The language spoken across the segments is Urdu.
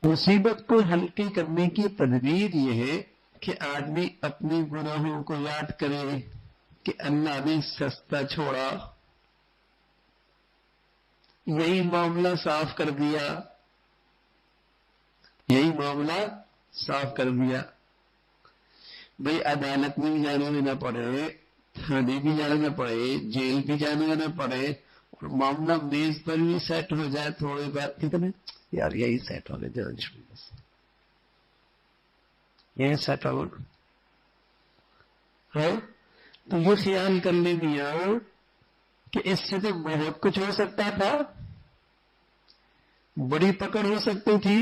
مصیبت کو ہلکی کرنے کی تدبیر یہ ہے کہ آدمی اپنے گناہوں کو یاد کرے کہ اللہ نے سستا چھوڑا، یہی معاملہ صاف کر دیا، یہی معاملہ صاف کر دیا۔ بھئی عدالت میں بھی جانے نہ پڑے، تھانے بھی جانا نہ پڑے، جیل بھی جانا نہ پڑے، اور معاملہ میز پر بھی سیٹ ہو جائے تھوڑی بار، کتنے یار یہی سیٹ ہو گئے، یہی سیٹ ہو گئے، ہاں تو یہ خیال کر لے دیا کہ اس سے تو بہت کچھ ہو سکتا تھا، بڑی پکڑ ہو سکتی تھی،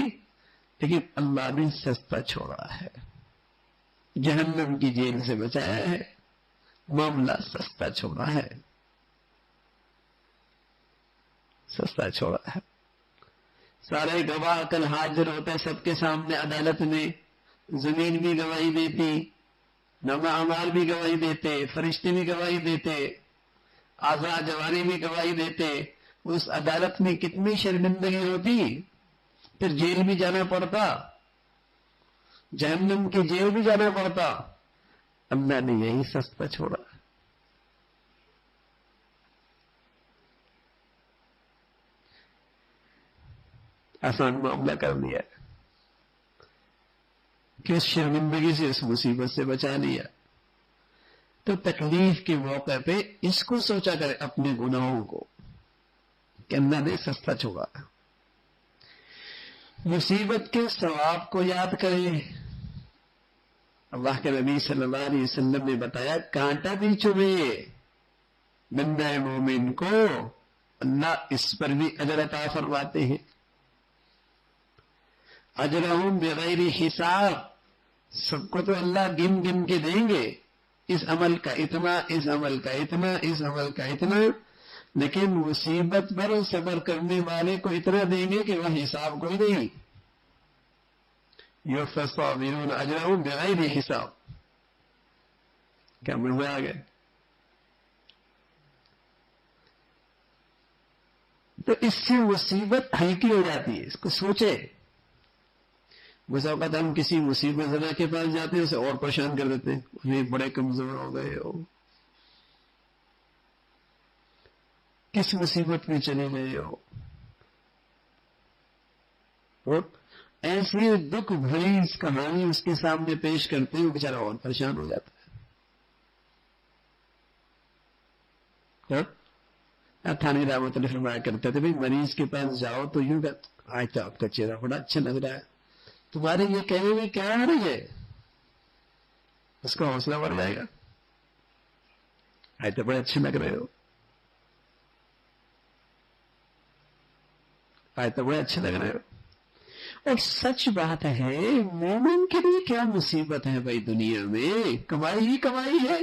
لیکن اللہ نے سستا چھوڑا ہے، جہنم کی جیل سے بچایا ہے، معاملہ سستا چھوڑا ہے، سستا چھوڑا ہے۔ سارے گواہ کل حاضر ہوتے سب کے سامنے عدالت میں، زمین بھی گواہی دیتی، نامہ اعمال بھی گواہی دیتے، فرشتے بھی گواہی دیتے، اعضاء جواری بھی گواہی دیتے، اس عدالت میں کتنی شرمندگی ہوتی، پھر جیل بھی جانا پڑتا، جہنم کی جیل بھی جانا پڑتا، اللہ نے یہی سستا چھوڑا۔ آسان معاملہ کر دیا کہ اس شرمندگی سے، اس مصیبت سے بچا لیا۔ تو تکلیف کے موقع پہ اس کو سوچا کرے، اپنے گناہوں کو، کہ اللہ نے سستا چھوڑا۔ مصیبت کے ثواب کو یاد کریں۔ اللہ کے نبی صلی اللہ علیہ وسلم نے بتایا کانٹا بھی چبھے بندہ مومن کو، اللہ اس پر بھی اجر عطا فرماتے ہیں۔ اجرہم بغیر حساب، سب کو تو اللہ گن گن کے دیں گے، اس عمل کا اتنا، اس عمل کا اتنا، اس عمل کا اتنا، لیکن مصیبت پر صبر کرنے والے کو اتنا دیں گے کہ وہ حساب کوئی نہیں۔ یوفی الصابرون اجرہم بغیر حساب، کیا مل آ گئے؟ تو اس سے مصیبت ہلکی ہو جاتی ہے، اس کو سوچے۔ بس اوقات ہم کسی مصیبت زدہ کے پاس جاتے ہیں، اسے اور پریشان کر دیتے ہیں، انہیں بڑے کمزور ہو گئے ہو، کس مصیبت میں چلے گئے ہو، اور ایسی دکھ بھری اس کہانی اس کے سامنے پیش کرتے ہیں، بیچارہ اور پریشان ہو جاتا ہے۔ تھانے رحمت اللہ فرمایا کرتے تھے، بھائی مریض کے پاس جاؤ تو یوں کہ آج تو آپ کا چہرہ بڑا اچھا لگ رہا ہے، تمہارے یہ کہنے میں کیا آ رہی ہے؟ اس کا حوصلہ بڑھ جائے گا، آج تو بڑے اچھے لگ رہے ہو، آج تو بڑے اچھے لگ رہے ہو۔ اور سچ بات ہے، مومن کے لیے کیا مصیبت ہے بھائی دنیا میں، کمائی ہی کمائی ہے۔